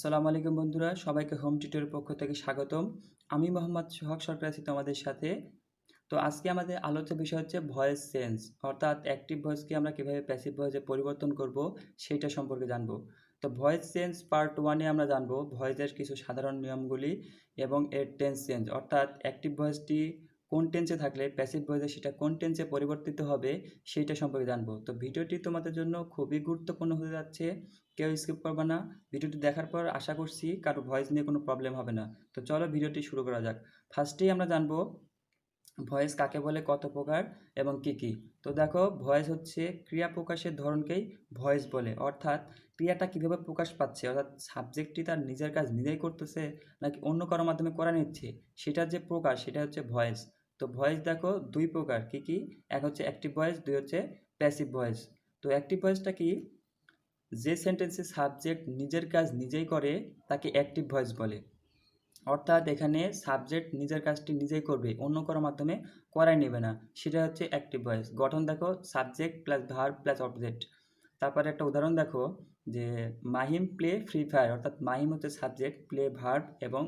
আসসালামু আলাইকুম বন্ধুরা, সবাইকে হোম টিউটরের পক্ষ থেকে স্বাগতম। আমি মোহাম্মদ সোহাগ সরকার আছি তোমাদের সাথে। তো আজকে আমাদের আলোচ্য বিষয় হচ্ছে ভয়েস চেঞ্জ, অর্থাৎ অ্যাক্টিভ ভয়েসকে আমরা কীভাবে প্যাসিভ ভয়েসে পরিবর্তন করব সেইটা সম্পর্কে জানবো। তো ভয়েস চেঞ্জ পার্ট 1-এ আমরা জানবো ভয়েসের কিছু সাধারণ নিয়মগুলি এবং এর টেন্স চেঞ্জ, অর্থাৎ অ্যাক্টিভ ভয়েসটি কোন টেন্সে থাকলে প্যাসিভ ভয়েসে সেটা কোন টেন্সে পরিবর্তিত হবে সেইটা সম্পর্কে জানবো। তো ভিডিওটি তোমাদের জন্য খুবই গুরুত্বপূর্ণ হতে যাচ্ছে, কেউ স্কিপ করবে না। ভিডিওটি দেখার পর আশা করছি কারো ভয়েস নিয়ে কোনো প্রবলেম হবে না। তো চলো ভিডিওটি শুরু করা যাক। ফার্স্টেই আমরা জানবো ভয়েস কাকে বলে, কত প্রকার এবং কি কি। তো দেখো, ভয়েস হচ্ছে ক্রিয়া প্রকাশের ধরনকেই ভয়েস বলে, অর্থাৎ ক্রিয়াটা কীভাবে প্রকাশ পাচ্ছে, অর্থাৎ সাবজেক্টটি তার নিজের কাজ নিজেই করতেছে নাকি অন্য কারোর মাধ্যমে করা নিচ্ছে, সেটার যে প্রকাশ সেটা হচ্ছে ভয়েস। তো ভয়েস দেখো দুই প্রকার, কি কি? এক হচ্ছে অ্যাক্টিভ ভয়েস, দুই হচ্ছে প্যাসিভ ভয়েস। তো অ্যাক্টিভ ভয়েসটা কি? যে সেন্টেন্সে সাবজেক্ট নিজের কাজ নিজেই করে তাকে অ্যাক্টিভ ভয়েস বলে, অর্থাৎ এখানে সাবজেক্ট নিজের কাজটি নিজেই করবে, অন্য কারোর মাধ্যমে করাই নেবে না, সেটা হচ্ছে অ্যাক্টিভ ভয়েস। গঠন দেখো, subject plus verb plus object. তারপরে একটা উদাহরণ দেখো যে মাহিম প্লে ফ্রি ফায়ার, অর্থাৎ মাহিম হচ্ছে সাবজেক্ট, প্লে ভার্ব এবং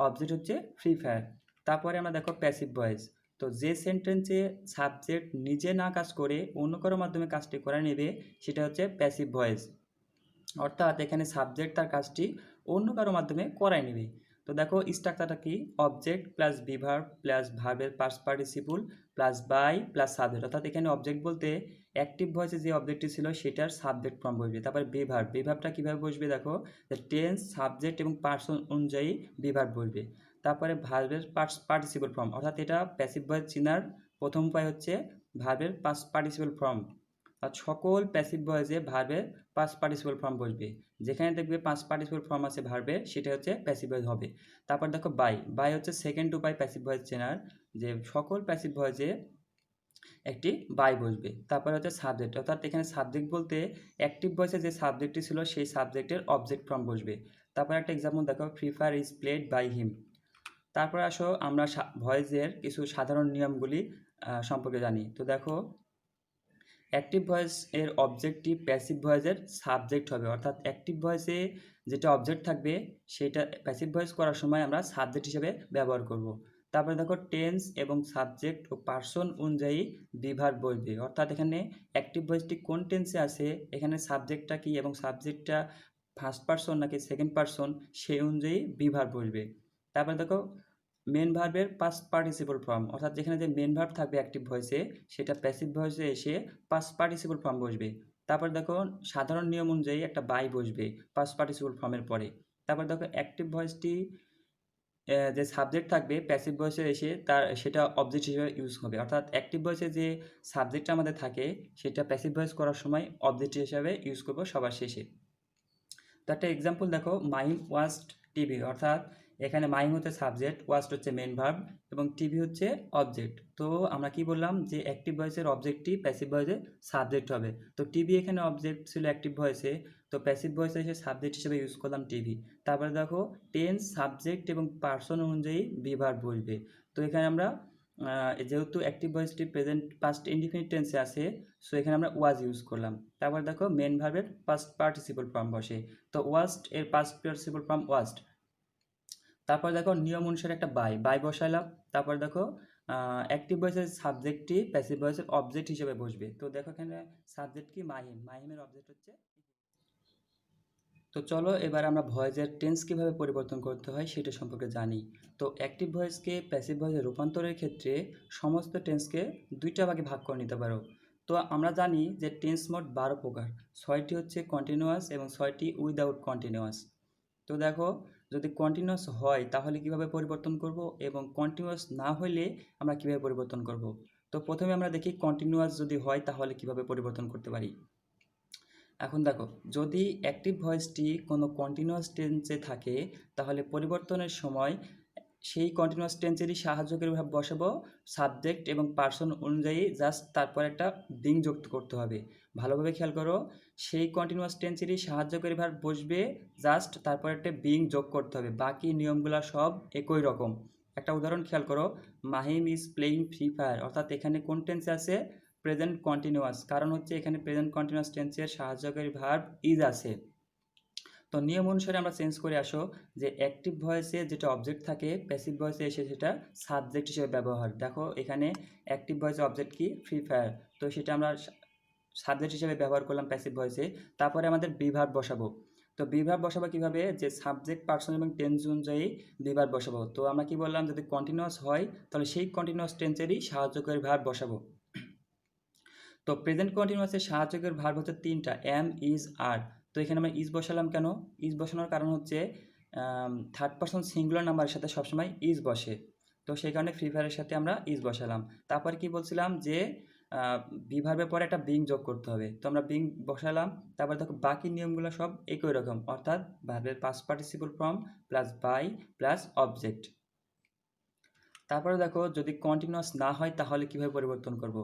অবজেক্ট হচ্ছে ফ্রি ফায়ার। তারপরে আমরা দেখো প্যাসিভ ভয়েস। তো যে সেন্টেন্সে সাবজেক্ট নিজে না কাজ করে অন্য কারোর মাধ্যমে কাজটি করে নেবে সেটা হচ্ছে প্যাসিভ ভয়েস, অর্থাৎ এখানে সাবজেক্ট তার কাজটি অন্য কারো মাধ্যমে করায় নেবে। তো দেখো স্ট্রাকচারটা কি? অবজেক্ট প্লাস বিভার্ব প্লাস ভার্বের past participle plus by plus subject, অর্থাৎ এখানে অবজেক্ট বলতে অ্যাক্টিভ ভয়েসে যে অবজেক্টটি ছিল সেটার সাবজেক্ট ফর্ম বসবে। তারপরে বিভার্ব, বিভার্বটা কীভাবে বসবে দেখো, টেন্স সাবজেক্ট এবং পার্সন অনুযায়ী বিভার্ব বসবে। তারপরে ভার্বের পাস্ট পার্টিসিপল ফর্ম, অর্থাৎ এটা প্যাসিভ ভয়েস চেনার প্রথম উপায় হচ্ছে ভার্বের পাস্ট পার্টিসিপল ফর্ম। আর সকল প্যাসিভ ভয়েসে ভার্বের পাস্ট পার্টিসিপল ফর্ম বসবে, যেখানে দেখবে পাস্ট পার্টিসিপল ফর্ম আছে ভার্বে সেটা হচ্ছে প্যাসিভ ভয়েস হবে। তারপর দেখো বাই, বাই হচ্ছে সেকেন্ড উপায় প্যাসিভ ভয়েস চেনার, যে সকল প্যাসিভ ভয়েসে একটি বাই বসবে। তারপর হচ্ছে সাবজেক্ট, অর্থাৎ এখানে সাবজেক্ট বলতে অ্যাক্টিভ ভয়েসে যে সাবজেক্টটি ছিল সেই সাবজেক্টের অবজেক্ট ফর্ম বসবে। তারপর একটা এক্সাম্পল দেখো, free Fire is played by him. তারপর আসো আমরা ভয়েসের কিছু সাধারণ নিয়মগুলি সম্পর্কে জানি। তো দেখো, অ্যাক্টিভ ভয়েস এর অবজেক্টটি প্যাসিভ ভয়েসের সাবজেক্ট হবে, অর্থাৎ অ্যাক্টিভ ভয়েসে যেটা অবজেক্ট থাকবে সেটা প্যাসিভ ভয়েস করার সময় আমরা সাবজেক্ট হিসেবে ব্যবহার করব। তারপরে দেখো টেন্স এবং সাবজেক্ট ও পার্সন অনুযায়ী বিভার্ব বসবে, অর্থাৎ এখানে অ্যাক্টিভ ভয়েসটি কোন টেন্সে আছে, এখানে সাবজেক্টটা কি এবং সাবজেক্টটা ফার্স্ট পার্সন নাকি সেকেন্ড পার্সন সেই অনুযায়ী বিভার্ব বসবে। তারপরে দেখো মেন ভার্বের পাস্ট পার্টিসিপল ফর্ম, অর্থাৎ যেখানে যে মেন ভার্ব থাকবে অ্যাক্টিভ ভয়েসে সেটা প্যাসিভ ভয়েসে এসে পাস্ট পার্টিসিপল ফর্ম বসবে। তারপর দেখো সাধারণ নিয়ম অনুযায়ী একটা বাই বসবে পাস্ট পার্টিসিপল ফর্মের পরে। তারপর দেখো অ্যাক্টিভ ভয়েসটি যে সাবজেক্ট থাকবে প্যাসিভ ভয়েসে এসে তার সেটা অবজেক্ট হিসেবে ইউজ হবে, অর্থাৎ অ্যাক্টিভ ভয়েসে যে সাবজেক্টটা আমাদের থাকে সেটা প্যাসিভ ভয়েস করার সময় অবজেক্ট হিসাবে ইউজ করবো সবার শেষে। তো একটা এক্সাম্পল দেখো, মাহিম ওয়াচড টিভি, অর্থাৎ এখানে মাহিম হচ্ছে সাবজেক্ট, ওয়াচড হচ্ছে মেন ভার্ব এবং টিভি হচ্ছে অবজেক্ট। তো আমরা কি বললাম যে অ্যাক্টিভ ভয়েসের অবজেক্টটি প্যাসিভ ভয়েসে সাবজেক্ট হবে। তো টিভি এখানে অবজেক্ট ছিল অ্যাক্টিভ ভয়েসে, তো প্যাসিভ ভয়েসে এসে সাবজেক্ট হিসেবে ইউজ করলাম টিভি। তারপরে দেখো টেন্স সাবজেক্ট এবং পার্সন অনুযায়ী বিভার্ব বসবে। তো এখানে আমরা যেহেতু অ্যাক্টিভ ভয়েসটি প্রেজেন্ট পাস্ট ইনডিফিনিট টেন্সে আছে, সো এখানে আমরা ওয়াজ ইউজ করলাম। তারপর দেখো মেন ভার্বের পাস্ট পার্টিসিপল ফর্ম বসে, তো ওয়াজড এর পাস্ট পার্টিসিপল ফর্ম ওয়াজড। তারপর দেখো নিয়ম অনুসারে একটা বাই, বাই বসাইলাম। তারপর দেখো অ্যাক্টিভ ভয়েসের সাবজেক্টটি প্যাসিভ ভয়েসের অবজেক্ট হিসেবে বসবে। তো দেখো এখানে সাবজেক্ট কি মাহিম, মাহিমের অবজেক্ট হচ্ছে। তো চলো এবার আমরা ভয়েসের টেন্স কীভাবে পরিবর্তন করতে হয় সেটা সম্পর্কে জানি। তো অ্যাক্টিভ ভয়েসকে প্যাসিভ ভয়েসে রূপান্তরের ক্ষেত্রে সমস্ত টেন্সকে দুইটা ভাগে ভাগ করে নিতে পারো। তো আমরা জানি যে টেন্স মোট 12 প্রকার, 6টি হচ্ছে কন্টিনিউয়াস এবং 6টি উইদাউট কন্টিনিউয়াস। তো দেখো, যদি কন্টিনিউয়াস হয় তাহলে কিভাবে পরিবর্তন করব এবং কন্টিনিউয়াস না হলে আমরা কিভাবে পরিবর্তন করব। তো প্রথমে আমরা দেখি কন্টিনিউয়াস যদি হয় তাহলে কিভাবে পরিবর্তন করতে পারি। এখন দেখো, যদি অ্যাক্টিভ ভয়েসটি কোনো কন্টিনিউয়াস টেন্সে থাকে তাহলে পরিবর্তনের সময় সেই কন্টিনিউয়াস টেন্সেরই সাহায্যকারী ভাব বসাবো সাবজেক্ট এবং পার্সন অনুযায়ী, জাস্ট তারপর একটা বিং যুক্ত করতে হবে। ভালোভাবে খেয়াল করো, সেই কন্টিনিউয়াস টেন্সেরই সাহায্যকারী ভাব বসবে, জাস্ট তারপর একটা বিং যোগ করতে হবে, বাকি নিয়মগুলো সব একই রকম। একটা উদাহরণ খেয়াল করো, Mahim is playing free fire, অর্থাৎ এখানে কোন টেন্সে আছে? প্রেজেন্ট কন্টিনিউয়াস, কারণ হচ্ছে এখানে প্রেজেন্ট কন্টিনিউয়াস টেন্সের সাহায্যকারী ভার্ব ইজ আছে। তো নিয়ম অনুসারে আমরা চেঞ্জ করে আসো যে অ্যাক্টিভ ভয়েসে যেটা অবজেক্ট থাকে প্যাসিভ ভয়েসে এসে সেটা সাবজেক্ট হিসেবে ব্যবহার। দেখো এখানে অ্যাক্টিভ ভয়েসে অবজেক্ট কি ফ্রি ফায়ার, তো সেটা আমরা সাবজেক্ট হিসেবে ব্যবহার করলাম প্যাসিভ ভয়েসে। তারপরে আমাদের বিভার বসাবো। তো বিভার বসাবো কিভাবে, যে সাবজেক্ট পার্সন এবং টেন্স অনুযায়ী বিভার বসাবো। তো আমরা কি বললাম, যদি কন্টিনিউয়াস হয় তাহলে সেই কন্টিনিউয়াস টেন্সেরই সাহায্যকারী ভার্ব বসাবো। তো প্রেজেন্ট কন্টিনিউয়াসের সাহায্যকারী ভার্ব হচ্ছে তিনটা, এম, ইজ, আর। তো এখানে আমরা ইজ বসালাম কেন, ইজ বসানোর কারণ হচ্ছে থার্ড পারসন সিঙ্গুলার নাম্বারের সাথে সবসময় ইজ বসে, তো সেই কারণে ফ্রি ফায়ারের সাথে আমরা ইজ বসালাম। তারপর কি বলছিলাম যে বি ভার্বের পরে একটা বিং যোগ করতে হবে, তো আমরা বিং বসালাম। তারপর দেখো বাকি নিয়মগুলো সব একই রকম, অর্থাৎ ভার্বের past participle form plus by plus object. তারপরে দেখো যদি কন্টিনিউয়াস না হয় তাহলে কীভাবে পরিবর্তন করব।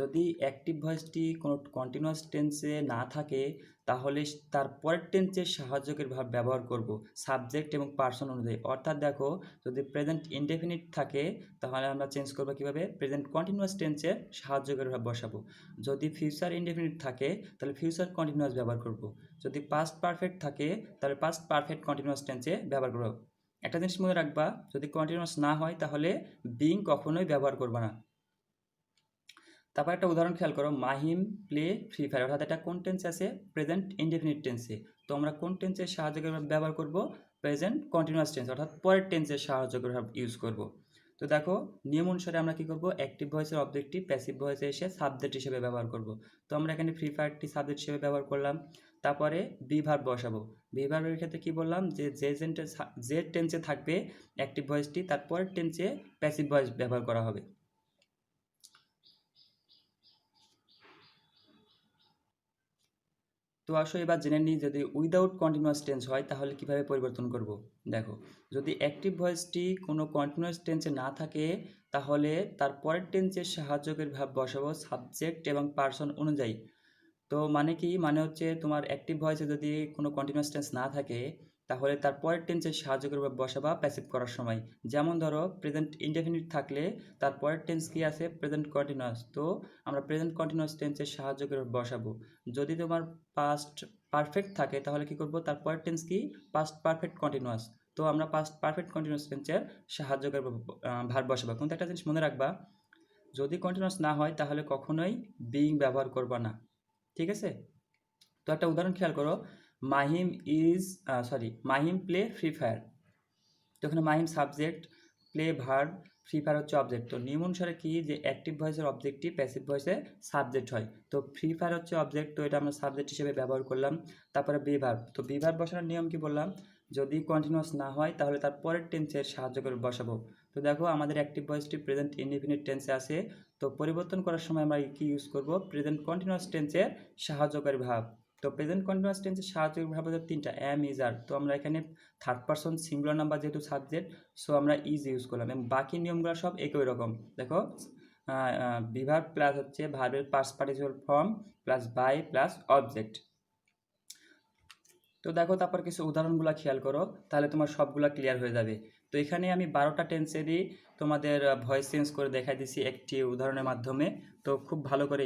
যদি অ্যাক্টিভ ভয়েসটি কোনো কন্টিনিউয়াস টেন্সে না থাকে তাহলে তার পরের টেন্সের সাহায্যকের ভাব ব্যবহার করব সাবজেক্ট এবং পার্সন অনুযায়ী। অর্থাৎ দেখো যদি প্রেজেন্ট ইনডেফিনিট থাকে তাহলে আমরা চেঞ্জ করবো কীভাবে, প্রেজেন্ট কন্টিনিউয়াস টেন্সে সাহায্যকের ভাব বসাবো। যদি ফিউচার ইনডেফিনিট থাকে তাহলে ফিউচার কন্টিনিউয়াস ব্যবহার করব। যদি পাস্ট পারফেক্ট থাকে তাহলে পাস্ট পারফেক্ট কন্টিনিউয়াস টেন্সে ব্যবহার করব। একটা জিনিস মনে রাখবা, যদি কন্টিনিউয়াস না হয় তাহলে বিং কখনোই ব্যবহার করবে না। তারপর একটা উদাহরণ খেয়াল করো, মাহিম প্লে ফ্রি ফায়ার, অর্থাৎ এটা কোন টেন্সে আছে, প্রেজেন্ট ইনডেফিনিট টেন্সে। তো আমরা কোন টেন্সের সাহায্য করে ব্যবহার করব, প্রেজেন্ট কন্টিনিউয়াস টেন্স, অর্থাৎ পরের টেন্সের সাহায্য করে ইউজ করব। তো দেখো নিয়ম অনুসারে আমরা কি করব, অ্যাক্টিভ ভয়েসের অবজেক্টটি প্যাসিভ ভয়েসে এসে সাবজেক্ট হিসেবে ব্যবহার করব। তো আমরা এখানে ফ্রি ফায়ারটি সাবজেক্ট হিসেবে ব্যবহার করলাম। তারপরে বি ভার্ব বসাবো। বি ভার্বের ক্ষেত্রে কি বললাম, যে যে টেন্সে থাকবে অ্যাক্টিভ ভয়েসটি তার পরের টেন্সে প্যাসিভ ভয়েস ব্যবহার করা হবে। তো আসো এবার জেনে নিই, যদি উইদাউট কন্টিনিউয়াস টেন্স হয় তাহলে কিভাবে পরিবর্তন করব। দেখো যদি অ্যাক্টিভ ভয়েসটি কোনো কন্টিনিউয়াস টেন্সে না থাকে তাহলে তার পরের টেন্সের সাহায্যকের ভাব বসাবো সাবজেক্ট এবং পার্সন অনুযায়ী। তো মানে কি, মানে হচ্ছে তোমার অ্যাক্টিভ ভয়েসে যদি কোনো কন্টিনিউয়াস টেন্স না থাকে তাহলে তার পরের টেন্সের সাহায্য করে বসাবা প্যাসিভ করার সময়। যেমন ধরো প্রেজেন্ট ইনডেফিনিট থাকলে তার পরের টেন্স কি আছে, প্রেজেন্ট কন্টিনিউয়াস, তো আমরা প্রেজেন্ট কন্টিনিউয়াস টেন্সের সাহায্য করে বসাবো। যদি তোমার পাস্ট পারফেক্ট থাকে তাহলে কি করব, তার পরের টেন্স কি, পাস্ট পারফেক্ট কন্টিনিউয়াস, তো আমরা পাস্ট পারফেক্ট কন্টিনিউয়াস টেন্সের সাহায্য করে ভার্ব বসাবো। কিন্তু একটা জিনিস মনে রাখবা, যদি কন্টিনিউয়াস না হয় তাহলে কখনোই বিং ব্যবহার করবা না, ঠিক আছে। তো একটা উদাহরণ খেয়াল করো, Mahim Mahim play Free fire. তো এখানে Mahim subject, play verb, free fire হচ্ছে অবজেক্ট। তো নিয়ম অনুসারে কি, যে অ্যাক্টিভ ভয়েসের অবজেক্টটি প্যাসিভ ভয়েসে সাবজেক্ট হয়। তো ফ্রি ফায়ার হচ্ছে অবজেক্ট, তো এটা আমরা সাবজেক্ট হিসেবে ব্যবহার করলাম। তারপরে বি ভার্ব, তো বি ভার্ব বসানোর নিয়ম কি বললাম, যদি কন্টিনিউয়াস না হয় তাহলে তার পরের টেন্সের সাহায্য করে বসাবো। তো দেখো আমাদের অ্যাক্টিভ ভয়েসটি প্রেজেন্ট ইনডিফিনিট টেন্সে আছে, তো পরিবর্তন করার সময় আমরা কি ইউজ করব, প্রেজেন্ট কন্টিনিউয়াস টেন্সের সাহায্যকারী ভাব। তো প্রেজেন্ট কন্টিনিউয়াস টেন্সের সাহায্যকারী ভাব হচ্ছে তিনটা, এম, ইজ, আর। তো আমরা এখানে থার্ড পারসন সিঙ্গুলার নাম্বার যেহেতু সাবজেক্ট, সো আমরা ইজ ইউজ করলাম, এবং বাকি নিয়মগুলো সব একই রকম। দেখো বিভার প্লাস হচ্ছে ভার্বের past participle form plus by plus object. তো দেখো তারপর কিছু উদাহরণগুলো খেয়াল করো, তাহলে তোমার সবগুলো ক্লিয়ার হয়ে যাবে। তো এখানে আমি 12টা টেন্সেরই তোমাদের ভয়েস চেঞ্জ করে দেখাই দিছি একটি উদাহরণের মাধ্যমে, তো খুব ভালো করে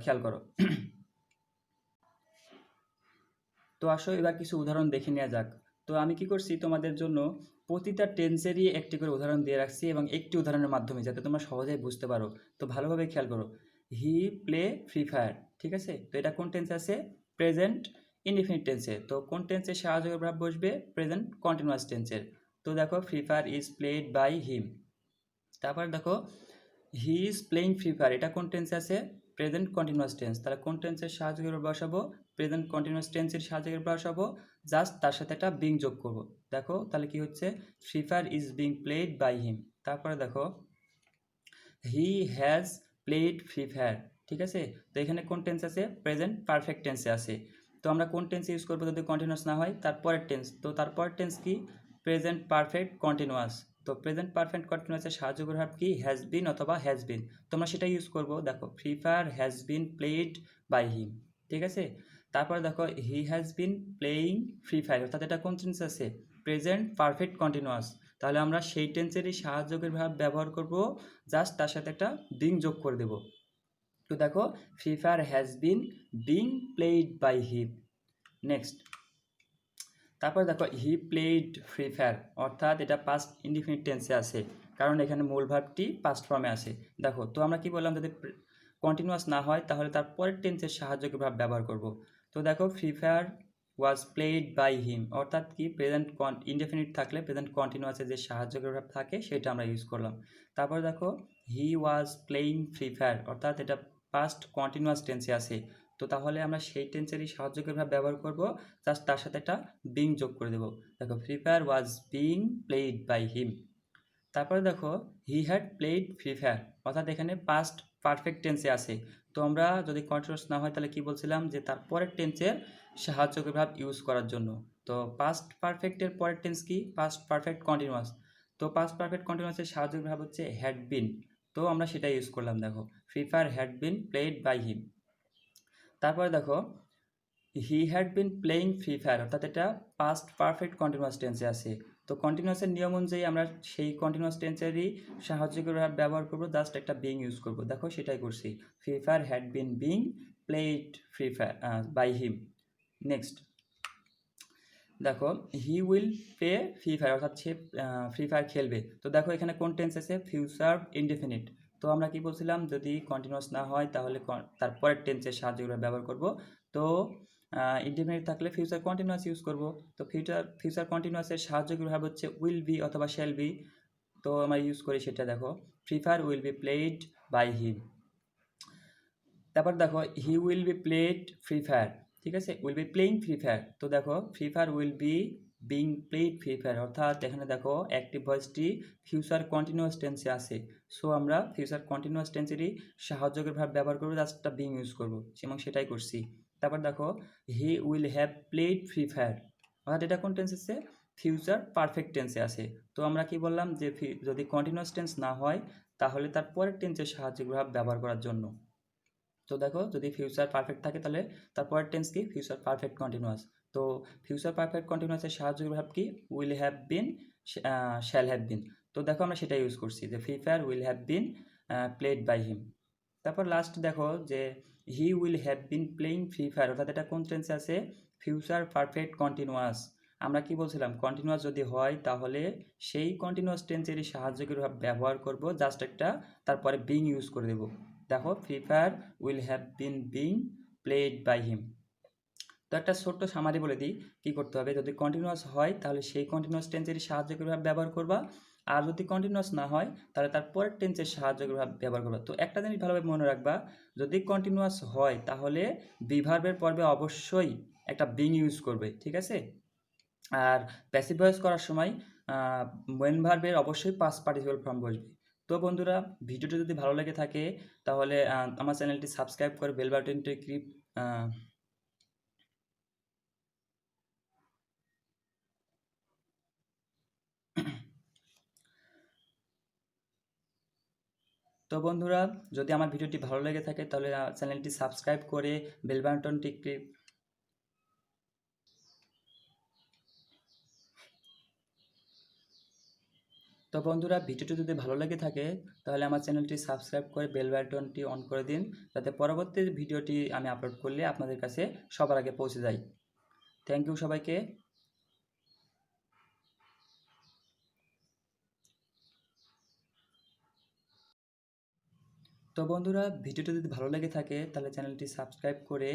খেয়াল করো। তো আসো এবার কিছু উদাহরণ দেখে নেওয়া যাক। তো আমি কি করছি, তোমাদের জন্য প্রতিটা টেন্সেরই একটি করে উদাহরণ দিয়ে রাখছি, এবং একটি উদাহরণের মাধ্যমে যাতে তোমরা সহজেই বুঝতে পারো। তো ভালোভাবে খেয়াল করো, হি প্লে ফ্রি ফায়ার, ঠিক আছে। তো এটা কোন টেন্সে আছে, প্রেজেন্ট ইনডিফিনিট টেন্সে। তো কোন টেন্সের সাহায্যকারী ভার্ব বসবে, প্রেজেন্ট কন্টিনিউয়াস টেন্সের। তো দেখো free Fire is played by him. তারপর দেখো he is playing free Fire, এটা কোন টেন্সে আছে, প্রেজেন্ট কন্টিনিউয়াস টেন্স। তাহলে কোন টেন্সের সাহায্য করে বসাবো, প্রেজেন্ট কন্টিনিউয়াস টেন্সের সাহায্য করে বসাবো, জাস্ট তার সাথে একটা বিং যোগ করব। দেখো তাহলে কি হচ্ছে, Free Fire is being played by him. তারপরে দেখো he has played free fire, ঠিক আছে। তো এখানে কোন টেন্স আছে, প্রেজেন্ট পারফেক্ট টেন্সে আছে। তো আমরা কোন টেন্স ইউজ করবো যদি কন্টিনিউয়াস না হয়, তারপরের টেন্স। তো তারপরের টেন্স কি, প্রেজেন্ট পারফেক্ট কন্টিনিউয়াস। তো প্রেজেন্ট পারফেক্ট কন্টিনিউয়াসের সাহায্যকারী ভার্ব কি, হ্যাজ বিন অথবা হ্যাজ বিন। তোমরা সেটা ইউজ করবো। দেখো free Fire has been played by him, ঠিক আছে। তারপর দেখো he has been playing Free fire, অর্থাৎ এটা কোন টেন্স আছে, প্রেজেন্ট পারফেক্ট কন্টিনিউয়াস। তাহলে আমরা সেই টেন্সেরই সাহায্যকারী ভার্ব ব্যবহার করব, জাস্ট তার সাথে একটা বিং যোগ করে দেব। তো দেখো free Fire has been being played by him. Next, তারপরে দেখো হি প্লেড ফ্রি ফায়ার, অর্থাৎ এটা পাস্ট ইনডিফিনিট টেন্সে আছে, কারণ এখানে মূল ভার্বটি পাস্ট ফর্মে আছে। দেখো তো আমরা কি বললাম, যদি কন্টিনিউয়াস না হয় তাহলে তার পরের টেন্সের সাহায্যকে ভাব ব্যবহার করব। তো দেখো free Fire was played by him, অর্থাৎ কি প্রেজেন্ট ইনডেফিনিট থাকলে প্রেজেন্ট কন্টিনিউয়াসে যে সাহায্যকের ভাব থাকে সেটা আমরা ইউজ করলাম। তারপর দেখো হি ওয়াজ প্লেইং ফ্রি ফায়ার, অর্থাৎ এটা পাস্ট কন্টিনিউয়াস টেন্সে আছে, তো তাহলে আমরা সেই টেন্সেরই সাহায্যকের ভাব ব্যবহার করব, জাস্ট তার সাথে একটা বিং যোগ করে দেবো। দেখো free Fire was being played by him. তারপরে দেখো he had played free fire, অর্থাৎ এখানে পাস্ট পারফেক্ট টেন্সে আছে। তো আমরা যদি কন্টিনিউয়াস না হয় তাহলে কি বলছিলাম, যে তার পরের টেন্সের সাহায্যকের ভাব ইউজ করার জন্য। তো পাস্ট পারফেক্টের পরের টেন্স কি, পাস্ট পারফেক্ট কন্টিনিউয়াস। তো পাস্ট পারফেক্ট কন্টিনিউয়াসের সাহায্যকের ভাব হচ্ছে হ্যাড বিন, তো আমরা সেটা ইউজ করলাম। দেখো free fire had been played by him. তারপরে দেখো he had been playing free fire, অর্থাৎ এটা পাস্ট পারফেক্ট কন্টিনিউয়াস টেন্সে আছে। তো কন্টিনিউয়াসের নিয়ম অনুযায়ী আমরা সেই কন্টিনিউয়াস টেন্সেরই সাহায্যকের ভাব ব্যবহার করব, জাস্ট একটা বিং ইউজ করব। দেখো সেটাই করছি, Free fire had been being played free Fire by him. Next দেখো he will play Free fire, অর্থাৎ সে ফ্রি ফায়ার খেলবে। তো দেখো এখানে কোন টেন্স আছে, ফিউচার ইনডেফিনিট। তো আমরা কি বলছিলাম, যদি কন্টিনিউয়াস না হয় তাহলে তার পরের টেন্সের সাহায্যগুলো ব্যবহার করব। তো ইনডেফিনিট থাকলে ফিউচার কন্টিনিউয়াস ইউজ করব। তো ফিউচার কন্টিনিউয়াসের সাহায্যগুলো ভাব হচ্ছে উইল বি অথবা শ্যাল বি। তো আমরা ইউজ করি সেটা, দেখো free fire will be played by him. তারপর দেখো he will be played free fire, ঠিক আছে, will be playing free fire. তো দেখো free fire will be being played free fire, অর্থাৎ এখানে দেখো অ্যাক্টিভ ভয়েসটি ফিউচার কন্টিনিউয়াস টেন্সে আছে। সো আমরা ফিউচার কন্টিনিউয়াস টেন্সেরই সাহায্যকের ভাব ব্যবহার করবো, জাস্ট একটা বিং ইউজ করবো, এবং সেটাই করছি। তারপর দেখো he will have played free fire, অর্থাৎ এটা কোন টেন্স আছে, ফিউচার পারফেক্ট টেন্সে আছে। তো আমরা কি বললাম, যে যদি কন্টিনিউয়াস টেন্স না হয় তাহলে তার পরের টেন্সের সাহায্যকের ভাব ব্যবহার করার জন্য। তো দেখো যদি ফিউচার পারফেক্ট থাকে তাহলে তারপরের টেন্স কি, ফিউচার পারফেক্ট কন্টিনিউয়াস। তো ফিউচার পারফেক্ট কন্টিনিউয়াসের সাহায্যের ভাব কি, will have been shall have been. তো দেখো আমরা সেটা ইউজ করছি, যে free fire will have been played by him. তারপর লাস্ট দেখো যে he will have been playing free fire, অর্থাৎ এটা কোন টেন্সে আছে, ফিউচার পারফেক্ট কন্টিনিউয়াস। আমরা কি বলছিলাম, কন্টিনিউয়াস যদি হয় তাহলে সেই কন্টিনিউয়াস টেন্সেরই সাহায্যের ভাব ব্যবহার করব, জাস্ট একটা তারপরে বিং ইউজ করে দেবো। দেখো free fire will have been being played by him. তো একটা ছোট্ট সামারি বলে দিই কী করতে হবে, যদি কন্টিনিউয়াস হয় তাহলে সেই কন্টিনিউয়াস টেন্সের সাহায্যের ভাব ব্যবহার করবা, আর যদি কন্টিনিউয়াস না হয় তাহলে তার পরের টেন্সের সাহায্যের ভাব ব্যবহার করবা। তো একটা জিনিস ভালোভাবে মনে রাখবা, যদি কন্টিনিউয়াস হয় তাহলে বি ভার্বের পর্বে অবশ্যই একটা বিং ইউজ করবে, ঠিক আছে। আর প্যাসিভ ভয়েস করার সময় মেন ভার্বের অবশ্যই পাস্ট পার্টিসিপল ফর্ম বসবে। তো বন্ধুরা, ভিডিওটি যদি ভালো লেগে থাকে তাহলে আমার চ্যানেলটি সাবস্ক্রাইব করে বেল বাটনটি ক্লিক। তো বন্ধুরা, যদি আমার ভিডিওটি ভালো লেগে থাকে তাহলে চ্যানেলটি সাবস্ক্রাইব করে বেল বাটনটি ক্লিক। তো বন্ধুরা, ভিডিওটি যদি ভালো লেগে থাকে তাহলে আমার চ্যানেলটি সাবস্ক্রাইব করে বেল বাটনটি অন করে দিন, যাতে পরবর্তী ভিডিওটি আমি আপলোড করলে আপনাদের কাছে সবার আগে পৌঁছে যায়। থ্যাংক ইউ সবাইকে। তো বন্ধুরা, ভিডিওটি যদি ভালো লেগে থাকে তাহলে চ্যানেলটি সাবস্ক্রাইব করে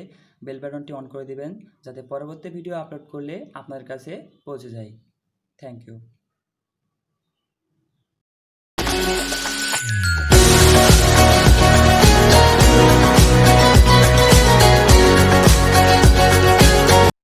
বেল বাটনটি অন করে দিবেন, যাতে পরবর্তী ভিডিও আপলোড করলে আপনার কাছে পৌঁছে যায়। Thank you.